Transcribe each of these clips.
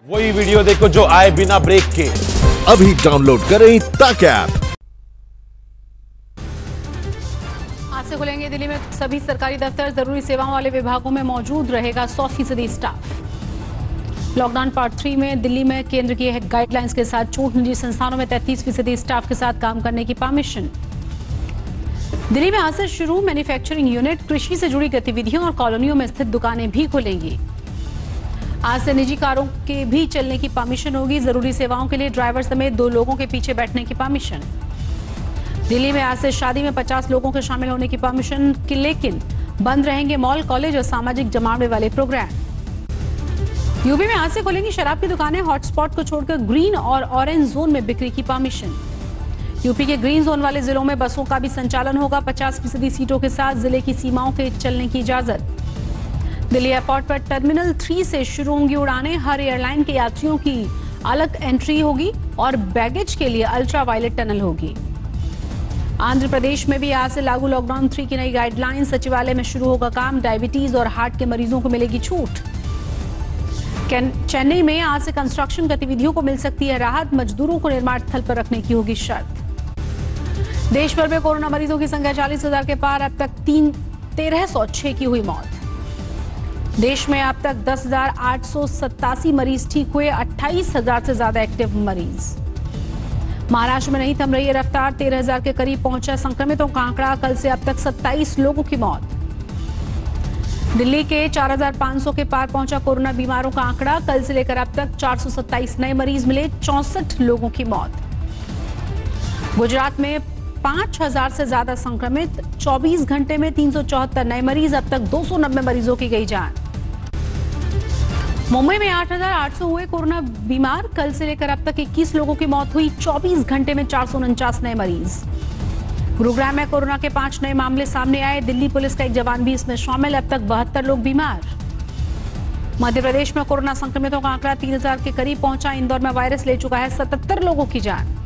वही वीडियो देखो जो आए बिना ब्रेक के। अभी डाउनलोड करें तक ऐप। आज से खुलेंगे दिल्ली में सभी सरकारी दफ्तर, जरूरी सेवाओं वाले विभागों में मौजूद रहेगा 100% स्टाफ। लॉकडाउन पार्ट 3 में दिल्ली में केंद्र की गाइडलाइंस के साथ छूट, निजी संस्थानों में 33% स्टाफ के साथ काम करने की परमिशन। दिल्ली में आज से शुरू मैन्युफैक्चरिंग यूनिट, कृषि से जुड़ी गतिविधियों और कॉलोनियों में स्थित दुकानें भी खुलेंगी। आज से निजी कारों के भी चलने की परमिशन होगी। जरूरी सेवाओं के लिए ड्राइवर समेत 2 लोगों के पीछे बैठने की परमिशन। दिल्ली में आज से शादी में 50 लोगों के शामिल होने की परमिशन, लेकिन बंद रहेंगे मॉल, कॉलेज और सामाजिक जमावड़े वाले प्रोग्राम। यूपी में आज से खुलेंगी शराब की दुकानें, हॉटस्पॉट को छोड़कर ग्रीन और ऑरेंज जोन में बिक्री की परमिशन। यूपी के ग्रीन जोन वाले जिलों में बसों का भी संचालन होगा। 50% सीटों के साथ जिले की सीमाओं के चलने की इजाजत। दिल्ली एयरपोर्ट पर टर्मिनल 3 से शुरू होंगी उड़ानें। हर एयरलाइन के यात्रियों की अलग एंट्री होगी और बैगेज के लिए अल्ट्रा वायलेट टनल होगी। आंध्र प्रदेश में भी आज से लागू लॉकडाउन 3 की नई गाइडलाइन। सचिवालय में शुरू होगा काम। डायबिटीज और हार्ट के मरीजों को मिलेगी छूट। चेन्नई में आज से कंस्ट्रक्शन गतिविधियों को मिल सकती है राहत। मजदूरों को निर्माण स्थल पर रखने की होगी शर्त। देश भर में कोरोना मरीजों की संख्या 40,000 के पार। अब तक 1306 की हुई मौत। देश में अब तक 10,887 मरीज ठीक हुए। 28,000 से ज्यादा एक्टिव मरीज। महाराष्ट्र में नहीं थम रही है रफ्तार। 13,000 के करीब पहुंचा संक्रमितों का आंकड़ा। कल से अब तक 27 लोगों की मौत। दिल्ली के 4,500 के पार पहुंचा कोरोना बीमारों का आंकड़ा। कल से लेकर अब तक 427 नए मरीज मिले। 64 लोगों की मौत। गुजरात में 5,000 से ज्यादा संक्रमित। 24 घंटे में 374 नए मरीज। अब तक 290 मरीजों की गई जान। मुंबई में 8,800 हुए कोरोना बीमार। कल से लेकर अब तक 21 लोगों की मौत हुई। 24 घंटे में 449 नए मरीज। गुरुग्राम में कोरोना के 5 नए मामले सामने आए। दिल्ली पुलिस का एक जवान भी इसमें शामिल। अब तक 72 लोग बीमार। मध्य प्रदेश में कोरोना संक्रमितों का आंकड़ा 3,000 के करीब पहुंचा। इंदौर में वायरस ले चुका है 77 लोगों की जान।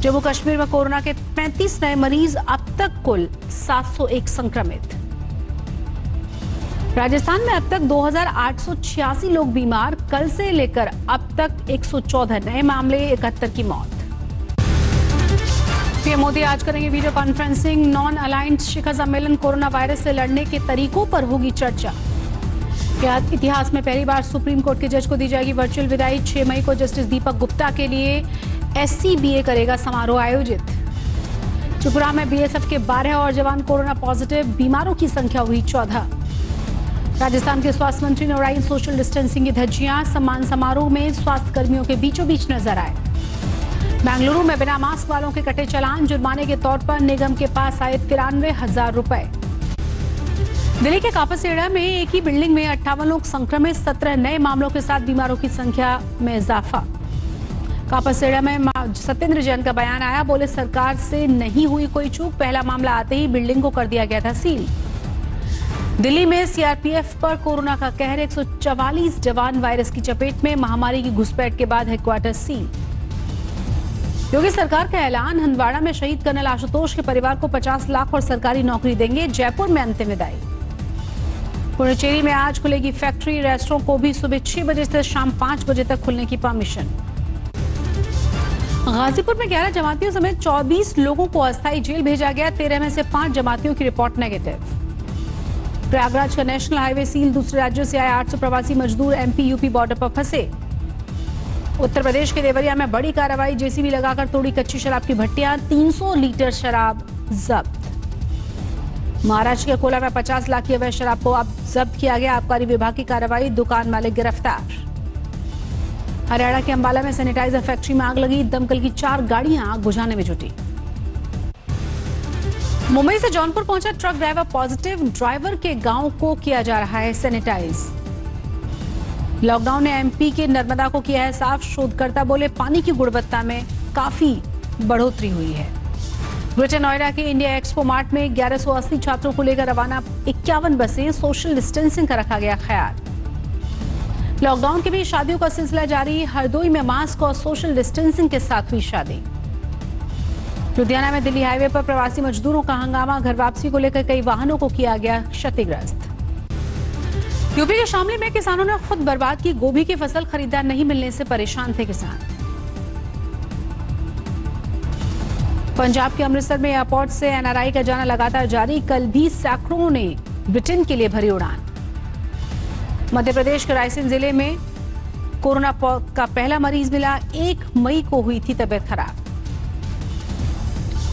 जम्मू कश्मीर में कोरोना के 35 नए मरीज। अब तक कुल 701 संक्रमित। राजस्थान में अब तक 2,886 लोग बीमार। कल से लेकर अब तक 114 नए मामले, 71 की मौत। पीएम मोदी आज करेंगे वीडियो कॉन्फ्रेंसिंग। नॉन अलाइंड शिखर सम्मेलन, कोरोना वायरस से लड़ने के तरीकों पर होगी चर्चा। इतिहास में पहली बार सुप्रीम कोर्ट के जज को दी जाएगी वर्चुअल विदाई। 6 मई को जस्टिस दीपक गुप्ता के लिए SCBA करेगा समारोह आयोजित। त्रिपुरा में BSF के 12 और जवान कोरोना पॉजिटिव। बीमारों की संख्या हुई 14। राजस्थान के स्वास्थ्य मंत्री ने उड़ाई सोशल डिस्टेंसिंग की धज्जियां। सम्मान समारोह में स्वास्थ्य कर्मियों के बीचों बीच नजर आए। बेंगलुरु में बिना मास्क वालों के कटे चालान। जुर्माने के तौर पर निगम के पास आए 93,000 रुपए। दिल्ली के कापासेड़ा में एक ही बिल्डिंग में 58 लोग संक्रमित। 17 नए मामलों के साथ बीमारों की संख्या में इजाफा। कापासेड़ा में सत्येंद्र जैन का बयान आया। बोले सरकार से नहीं हुई कोई चूक। पहला मामला आते ही बिल्डिंग को कर दिया गया था सील। दिल्ली में CRPF पर कोरोना का कहर। 144 जवान वायरस की चपेट में। महामारी की घुसपैठ के बाद हेडक्वार्टर सील। योगी सरकार का ऐलान। हंदवाड़ा में शहीद कर्नल आशुतोष के परिवार को 50 लाख और सरकारी नौकरी देंगे। जयपुर में अंतिम विदाई। पुडुचेरी में आज खुलेगी फैक्ट्री। रेस्टोरेंट को भी सुबह 6 बजे से शाम 5 बजे तक खुलने की परमिशन। गाजीपुर में 11 जमातियों समेत 24 लोगों को अस्थायी जेल भेजा गया। 13 में से 5 जमातियों की रिपोर्ट नेगेटिव। प्रयागराज का नेशनल हाईवे सील। दूसरे राज्यों से आए 800 प्रवासी मजदूर MP-UP बॉर्डर पर फंसे। उत्तर प्रदेश के देवरिया में बड़ी कार्रवाई। JCB लगाकर तोड़ी कच्ची शराब की भट्टियां। 300 लीटर शराब जब्त। महाराष्ट्र के अकोला में 50 लाख की अवैध शराब को अब जब्त किया गया। आबकारी विभाग की कार्रवाई। दुकान मालिक गिरफ्तार। हरियाणा के अंबाला में सैनिटाइजर फैक्ट्री में आग लगी। दमकल की 4 गाड़ियां आग बुझाने में जुटी। मुंबई से जौनपुर पहुंचा ट्रक ड्राइवर पॉजिटिव। ड्राइवर के गांव को किया जा रहा है सैनिटाइज। लॉकडाउन ने MP के नर्मदा को किया है साफ। शोधकर्ता बोले पानी की गुणवत्ता में काफी बढ़ोतरी हुई है। ग्रेटर नोएडा के इंडिया एक्सपो मार्ट में 1180 छात्रों को लेकर रवाना 51 बसें। सोशल डिस्टेंसिंग का रखा गया ख्याल। लॉकडाउन के बीच शादियों का सिलसिला जारी। हरदोई में मास्क और सोशल डिस्टेंसिंग के साथ हुई शादी। लुधियाना में दिल्ली हाईवे पर प्रवासी मजदूरों का हंगामा। घर वापसी को लेकर कई वाहनों को किया गया क्षतिग्रस्त। यूपी के शामली में किसानों ने खुद बर्बाद की गोभी की फसल, खरीदार नहीं मिलने से परेशान थे किसान। पंजाब के अमृतसर में एयरपोर्ट से एनआरआई का जाना लगातार जारी, कल भी सैकड़ों ने ब्रिटेन के लिए भरी उड़ान। मध्य प्रदेश के रायसेन जिले में कोरोना का पहला मरीज मिला, 1 मई को हुई थी तबीयत खराब।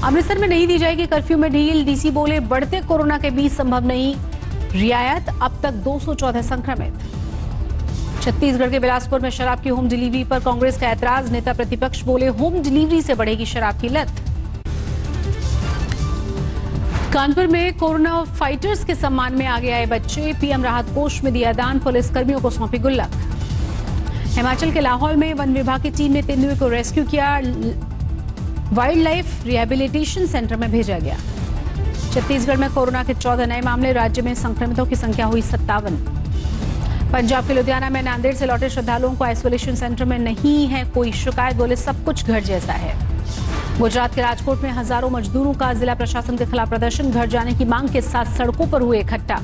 अमृतसर में नहीं दी जाएगी कर्फ्यू में ढील, डीसी बोले बढ़ते कोरोना के बीच संभव नहीं रियायत, अब तक 214 संक्रमित। छत्तीसगढ़ के बिलासपुर में शराब की होम डिलीवरी पर कांग्रेस का ऐतराज, नेता प्रतिपक्ष बोले होम डिलीवरी से बढ़ेगी शराब की लत। कानपुर में कोरोना फाइटर्स के सम्मान में आगे आए बच्चे, पीएम राहत कोष में दिया दान, पुलिस कर्मियों को सौंपी गुल्लक। हिमाचल के लाहौल में वन विभाग की टीम ने तेंदुए को रेस्क्यू किया, वाइल्ड लाइफ रिहेबिलिटेशन सेंटर में भेजा गया। छत्तीसगढ़ में कोरोना के 14 नए मामले, राज्य में संक्रमितों की संख्या हुई 57। पंजाब के लुधियाना में नांदेड़ से लौटे श्रद्धालुओं को आइसोलेशन सेंटर में नहीं है कोई शिकायत, बोले सब कुछ घर जैसा है। गुजरात के राजकोट में हजारों मजदूरों का जिला प्रशासन के खिलाफ प्रदर्शन, घर जाने की मांग के साथ सड़कों पर हुए इकट्ठा।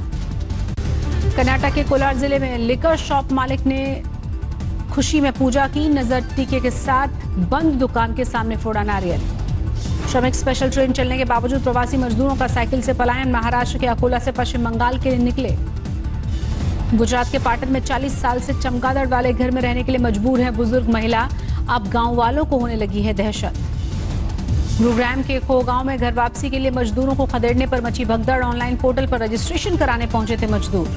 कर्नाटक के कोलार जिले में लिकर शॉप मालिक ने खुशी में पूजा की, नजर टीके के साथ बंद दुकान के सामने फोड़ा नारियल। श्रमिक स्पेशल ट्रेन चलने के बावजूद प्रवासी मजदूरों का साइकिल से पलायन, महाराष्ट्र के अकोला से पश्चिम बंगाल के लिए निकले। गुजरात के पाटन में 40 साल से चमगादड़ वाले घर में रहने के लिए मजबूर है बुजुर्ग महिला, अब गांव वालों को होने लगी है दहशत। गुरुग्राम के खोगांव में घर वापसी के लिए मजदूरों को खदेड़ने पर मची भगदड़, ऑनलाइन पोर्टल पर रजिस्ट्रेशन कराने पहुंचे थे मजदूर।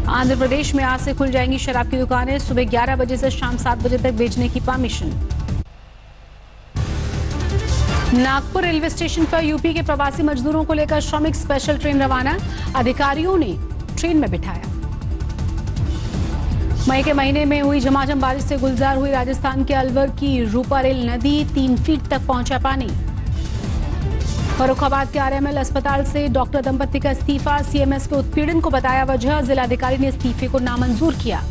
आंध्र प्रदेश में आज से खुल जाएंगी शराब की दुकानें, सुबह 11 बजे से शाम 7 बजे तक बेचने की परमिशन। नागपुर रेलवे स्टेशन पर यूपी के प्रवासी मजदूरों को लेकर श्रमिक स्पेशल ट्रेन रवाना, अधिकारियों ने ट्रेन में बिठाया। मई के महीने में हुई झमाझम बारिश से गुलजार हुई राजस्थान के अलवर की रूपारेल नदी, 3 फीट तक पहुंचा पानी। फर्रुखाबाद के आरएमएल अस्पताल से डॉक्टर दंपति का इस्तीफा, सीएमएस के उत्पीड़न को बताया वजह, जिलाधिकारी ने इस्तीफे को नामंजूर किया।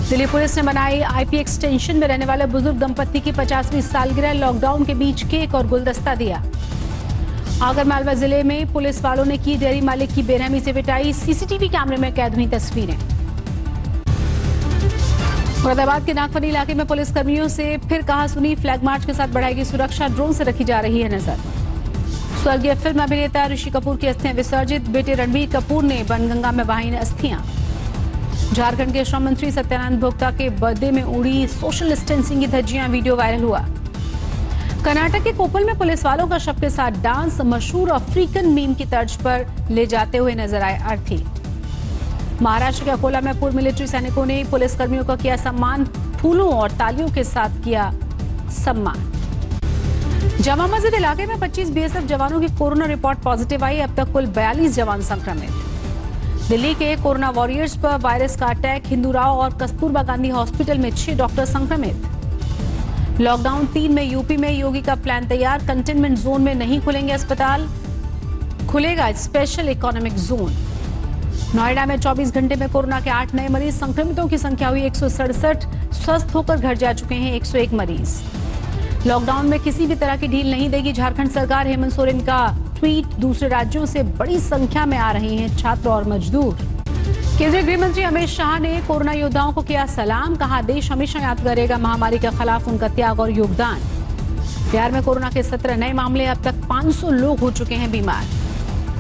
दिल्ली पुलिस ने बनाई आईपी एक्सटेंशन में रहने वाले बुजुर्ग दंपति की 50वीं सालगिरह, लॉकडाउन के बीच केक और गुलदस्ता दिया। आगरमालवा जिले में पुलिस वालों ने की डेयरी मालिक की बेरहमी से पिटाई, सीसीटीवी कैमरे में कैद हुई तस्वीरें। मुरादाबाद के नागफनी इलाके में पुलिस कर्मियों से फिर कहा सुनी, फ्लैग मार्च के साथ बढ़ाएगी सुरक्षा, ड्रोन से रखी जा रही है नजर। स्वर्गीय फिल्म अभिनेता ऋषि कपूर की अस्थियां विसर्जित, बेटे रणबीर कपूर ने बनगंगा में बहाई अस्थियां। झारखंड के श्रम मंत्री सत्यानंद भोक्ता के बर्थडे में उड़ी सोशल डिस्टेंसिंग की धज्जियां, वीडियो वायरल हुआ। कर्नाटक के कोपल में पुलिस वालों का शव के साथ डांस, मशहूर अफ्रीकन मीम की तर्ज पर ले जाते हुए नजर आए अर्थी। महाराष्ट्र के अकोला में पूर्व मिलिट्री सैनिकों ने पुलिस कर्मियों का किया सम्मान, फूलों और तालियों के साथ किया सम्मान। जामा मस्जिद इलाके में 25 बीएसएफ जवानों की कोरोना रिपोर्ट पॉजिटिव आई, अब तक कुल 42 जवान संक्रमित। दिल्ली के कोरोना वॉरियर्स पर वायरस का अटैक, हिंदू राव और कस्तूरबा गांधी हॉस्पिटल में 6 डॉक्टर संक्रमित। लॉकडाउन 3 में यूपी में योगी का प्लान तैयार, कंटेनमेंट जोन में नहीं खुलेंगे अस्पताल, खुलेगा स्पेशल इकोनॉमिक जोन। नोएडा में 24 घंटे में कोरोना के 8 नए मरीज, संक्रमितों की संख्या हुई 167, स्वस्थ होकर घर जा चुके हैं 101 मरीज। लॉकडाउन में किसी भी तरह की ढील नहीं देगी झारखंड सरकार, हेमंत सोरेन का ट्वीट, दूसरे राज्यों से बड़ी संख्या में आ रहे हैं छात्र और मजदूर। केंद्रीय गृह मंत्री अमित शाह ने कोरोना योद्धाओं को किया सलाम, कहा देश हमेशा याद करेगा महामारी के खिलाफ उनका त्याग और योगदान। बिहार में कोरोना के 17 नए मामले, अब तक 500 लोग हो चुके हैं बीमार।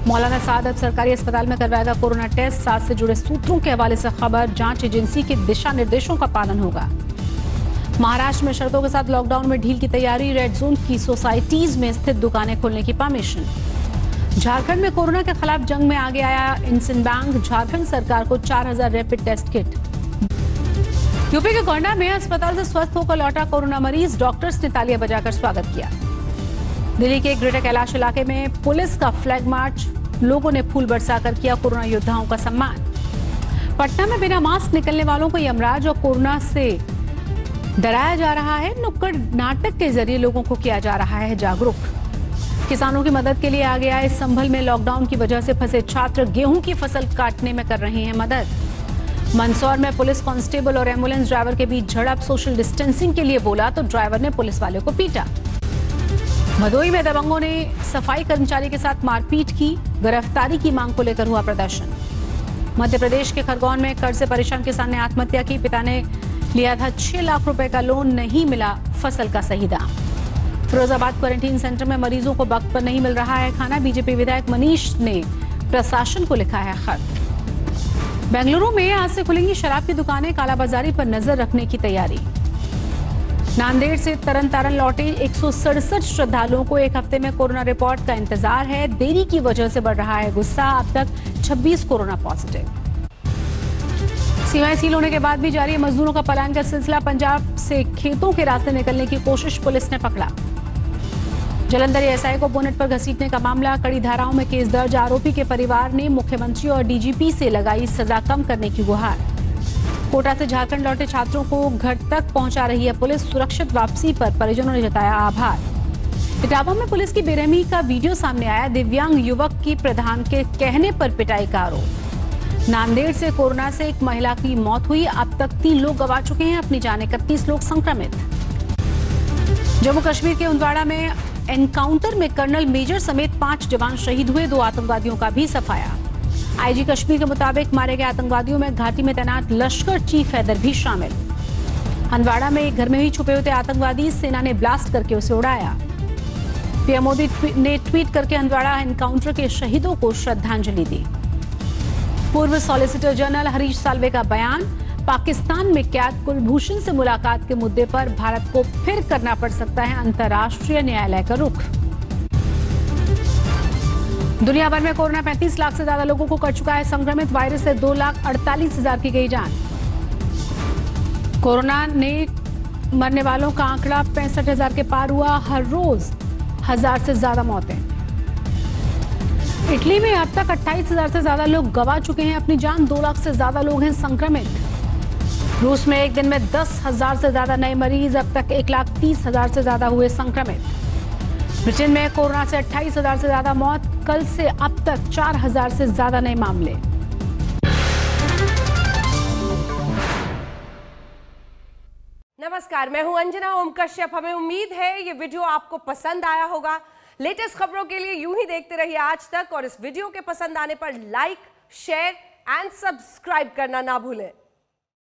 मौलाना साद अब सरकारी अस्पताल में करवाएगा कोरोना टेस्ट, साथ से जुड़े सूत्रों के हवाले से खबर, जांच एजेंसी के दिशा निर्देशों का पालन होगा। महाराष्ट्र में शर्तों के साथ लॉकडाउन में ढील की तैयारी, रेड जोन की सोसाइटीज में स्थित दुकानें खोलने की परमिशन। झारखंड में कोरोना के खिलाफ जंग में आगे आया इंडियन बैंक, झारखंड सरकार को 4000 रैपिड टेस्ट किट। यूपी के गोंडा में अस्पताल से स्वस्थ होकर लौटा कोरोना मरीज, डॉक्टर्स ने तालियां बजाकर स्वागत किया। दिल्ली के ग्रेटर कैलाश इलाके में पुलिस का फ्लैग मार्च, लोगों ने फूल बरसाकर किया कोरोना योद्धाओं का सम्मान। पटना में बिना मास्क निकलने वालों को यमराज और कोरोना से डराया जा रहा है, नुक्कड़ नाटक के जरिए लोगों को किया जा रहा है जागरूक। किसानों की मदद के लिए आगे आए, संभल में लॉकडाउन की वजह से फंसे छात्र गेहूं की फसल काटने में कर रहे हैं मदद। मंदसौर में पुलिस कांस्टेबल और एम्बुलेंस ड्राइवर के बीच झड़प, सोशल डिस्टेंसिंग के लिए बोला तो ड्राइवर ने पुलिस वाले को पीटा। भदोही में दबंगों ने सफाई कर्मचारी के साथ मारपीट की, गिरफ्तारी की मांग को लेकर हुआ प्रदर्शन। मध्य प्रदेश के खरगोन में कर्ज से परेशान किसान ने आत्महत्या की। पिता ने लिया था 6 लाख रुपए का लोन, नहीं मिला फसल का सही दाम। फिरोजाबाद क्वारंटीन सेंटर में मरीजों को वक्त पर नहीं मिल रहा है खाना। बीजेपी विधायक मनीष ने प्रशासन को लिखा है खत। बेंगलुरु में आज से खुलेंगी शराब की दुकानें, कालाबाजारी पर नजर रखने की तैयारी। नांदेड़ से तरन तारण लौटे 167 श्रद्धालुओं को 1 हफ्ते में कोरोना रिपोर्ट का इंतजार है। देरी की वजह से बढ़ रहा है गुस्सा। अब तक 26 कोरोना पॉजिटिव। सीमाएं सील होने के बाद भी जारी है मजदूरों का पलायन का सिलसिला। पंजाब से खेतों के रास्ते निकलने की कोशिश पुलिस ने पकड़ा। जलंधर एएसआई को बोनेट पर घसीटने का मामला, कड़ी धाराओं में केस दर्ज। आरोपी के परिवार ने मुख्यमंत्री और डीजीपी से लगाई सजा कम करने की गुहार। कोटा से झारखंड लौटे छात्रों को घर तक पहुंचा रही है पुलिस। सुरक्षित वापसी पर परिजनों ने जताया आभार। इटावा में पुलिस की बेरहमी का वीडियो सामने आया। दिव्यांग युवक की प्रधान के कहने पर पिटाई का आरोप। नांदेड़ से कोरोना से एक महिला की मौत हुई। अब तक 3 लोग गंवा चुके हैं अपनी जान। 31 लोग संक्रमित। जम्मू कश्मीर के हंदवाड़ा में एनकाउंटर में कर्नल मेजर समेत 5 जवान शहीद हुए। 2 आतंकवादियों का भी सफाया। आईजी कश्मीर के मुताबिक मारे गए आतंकवादियों में घाटी में तैनात लश्कर चीफ हैदर भी शामिल। हंदवाड़ा में एक घर में ही छुपे हुए आतंकवादी, सेना ने ब्लास्ट करके उसे उड़ाया। पीएम मोदी ने ट्वीट करके हंदवाड़ा एनकाउंटर के शहीदों को श्रद्धांजलि दी। पूर्व सॉलिसिटर जनरल हरीश साल्वे का बयान, पाकिस्तान में कैद कुलभूषण से मुलाकात के मुद्दे पर भारत को फिर करना पड़ सकता है अंतर्राष्ट्रीय न्यायालय का रुख। दुनिया भर में कोरोना 35 लाख से ज्यादा लोगों को कर चुका है संक्रमित। वायरस से 2,48,000 की गई जान। कोरोना ने मरने वालों का आंकड़ा 65,000 के पार हुआ। हर रोज 1,000 से ज्यादा मौतें। इटली में अब तक 28,000 से ज्यादा लोग गंवा चुके हैं अपनी जान। 2 लाख से ज्यादा लोग हैं संक्रमित। रूस में एक दिन में 10,000 से ज्यादा नए मरीज। अब तक 1,30,000 से ज्यादा हुए संक्रमित। ब्रिटेन में कोरोना से 28,000 से ज्यादा मौत। कल से अब तक 4,000 से ज्यादा नए मामले। नमस्कार, मैं हूं अंजना ओम कश्यप। हमें उम्मीद है ये वीडियो आपको पसंद आया होगा। लेटेस्ट खबरों के लिए यूं ही देखते रहिए आज तक, और इस वीडियो के पसंद आने पर लाइक, शेयर एंड सब्सक्राइब करना ना भूलें।